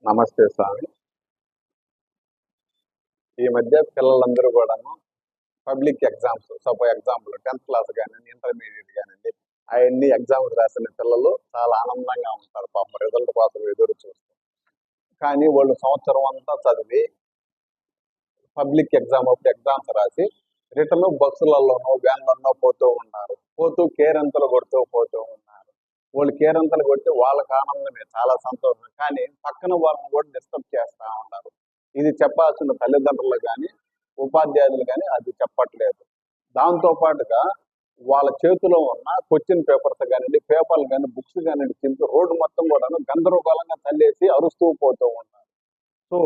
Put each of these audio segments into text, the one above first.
నమస్తే స్వామి. ఈ మధ్య పిల్లలందరూ కూడాను public exams, example 10th class కానివ్వండి, ఇంటర్మీడియట్ కానివ్వండి, అవన్నీ ఎగ్జామ్స్ రాసిన పిల్లలు చాలా ఆనందంగా ఉంటారు. పాపం రిజల్ట్ కోసం ఎదురు చూస్తారు. కానీ వాళ్ళు సంవత్సరం అంతా చదివి పబ్లిక్ ఎగ్జామ్ అప్పుడు ఎగ్జామ్స్ రాసి రిటర్న్ బస్సులలోనో వ్యాన్లలోనో పోతూ ఉన్నారు. పోతూ కేరంతలు కొడుతూ పోతూ ఉన్నారు. వాళ్ళు కేరంతలు కొడితే వాళ్ళకి ఆనందమే, చాలా సంతోషం. కానీ పక్కన వాళ్ళని కూడా డిస్టర్బ్ చేస్తూ ఉంటారు. ఇది చెప్పాల్సిన తల్లిదండ్రులు కానీ ఉపాధ్యాయులు కానీ అది చెప్పట్లేదు. దాంతో పాటుగా వాళ్ళ చేతిలో ఉన్న క్వశ్చన్ పేపర్స్ కానివ్వండి, పేపర్లు కానీ, బుక్స్ కానివ్వండి చింపి రోడ్డు మొత్తం కూడా గందరగోళంగా తల్లేసి అరుస్తూ పోతూ ఉంటారు. సో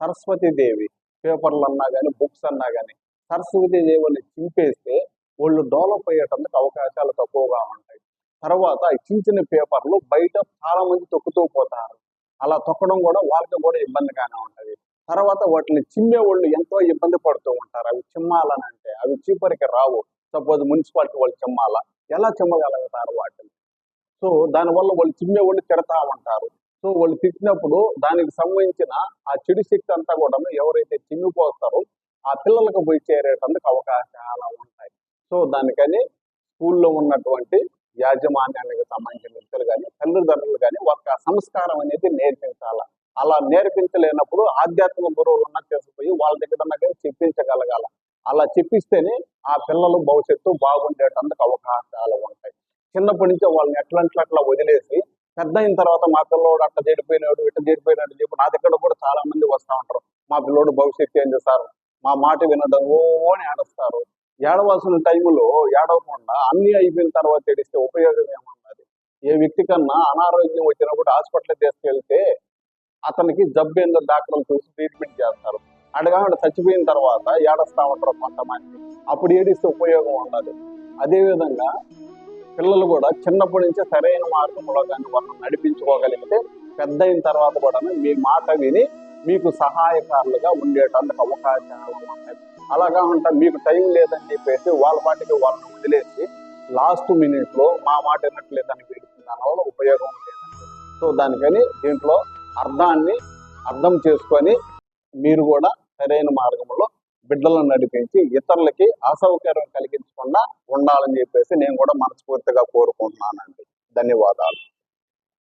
సరస్వతీదేవి పేపర్లు అన్నా కానీ, బుక్స్ అన్నా కానీ సరస్వతీదేవిని చింపేస్తే వాళ్ళు డెవలప్ అయ్యేటందుకు అవకాశాలు తక్కువగా ఉంటాయి. తర్వాత ఈ చిన్న పేపర్లు బయట చాలా మంది తొక్కుతూ పోతారు. అలా తొక్కడం కూడా వాళ్ళకి కూడా ఇబ్బందిగానే ఉంటుంది. తర్వాత వాటిని చిమ్మే వాళ్ళు ఎంతో ఇబ్బంది పడుతూ ఉంటారు. అవి చిమ్మాలని అంటే అవి చీపరికి రావు. సపోజ్ మున్సిపాలిటీ వాళ్ళు చిమ్మాలా, ఎలా చిమ్మగలుగుతారు వాటిని? సో దానివల్ల వాళ్ళు చిమ్మే వాళ్ళు తిడతా ఉంటారు. సో వాళ్ళు తిట్టినప్పుడు దానికి సంబంధించిన ఆ చెడు శక్తి అంతా కూడా ఎవరైతే చిమ్మిపోతారో ఆ పిల్లలకు పోయి చేరేటందుకు అవకాశాలు ఉంటాయి. సో దానికని స్కూల్లో ఉన్నటువంటి యాజమాన్యానికి సంబంధించిన వ్యక్తులు కానీ, తల్లిదండ్రులు కానీ వాళ్ళకి ఆ సంస్కారం అనేది నేర్పించాల. అలా నేర్పించలేనప్పుడు ఆధ్యాత్మిక గురువులు తీసుకుపోయి వాళ్ళ దగ్గర చెప్పించగలగాల. అలా చెప్పిస్తేనే ఆ పిల్లలు భవిష్యత్తు బాగుండేటందుకు అవకాశాలు ఉంటాయి. చిన్నప్పటి నుంచే వాళ్ళని ఎట్లా వదిలేసి పెద్ద అయిన తర్వాత మా పిల్లోడు అట్లా చెడిపోయినాడు, ఇట్లా చెడిపోయినాడు చెప్పి నా దగ్గర కూడా చాలా మంది వస్తూ ఉంటారు. మా పిల్లోడు భవిష్యత్తు ఏం చేస్తారు, మా మాట వినడం అని ఏడుస్తారు. ఏడవలసిన టైంలో ఏడవకుండా అన్ని అయిపోయిన తర్వాత ఏడిస్తే ఉపయోగం ఏమన్నది? ఏ వ్యక్తి కన్నా అనారోగ్యం వచ్చినప్పుడు హాస్పిటల్కి తీసుకెళ్తే అతనికి జబ్బు ఏందో డాక్టర్లు చూసి ట్రీట్మెంట్ చేస్తారు. అడగాడు చచ్చిపోయిన తర్వాత ఏడుస్తా ఉంటారు కొంతమంది. అప్పుడు ఏడిస్తే ఉపయోగం ఉండదు. అదేవిధంగా పిల్లలు కూడా చిన్నప్పటి నుంచే సరైన మార్గంలో కానీ వాళ్ళని నడిపించుకోగలిగితే పెద్ద అయిన తర్వాత కూడా మీ మాట విని మీకు సహాయకారులుగా ఉండేటందుకు అవకాశాలు ఉంటాయి. అలాగా ఉంటా మీకు టైం లేదని చెప్పేసి వాళ్ళ పాటికి వాళ్ళని వదిలేసి లాస్ట్ మినిట్లో మా మాట వినట్లేదని పెడుతుంది, దానివల్ల ఉపయోగం లేదండి. సో దానికని దీంట్లో అర్థం చేసుకొని మీరు కూడా సరైన మార్గంలో బిడ్డలను నడిపించి ఇతరులకి అసౌకర్యం కలిగించకుండా ఉండాలని చెప్పేసి నేను కూడా మనస్ఫూర్తిగా కోరుకుంటున్నానండి. ధన్యవాదాలు.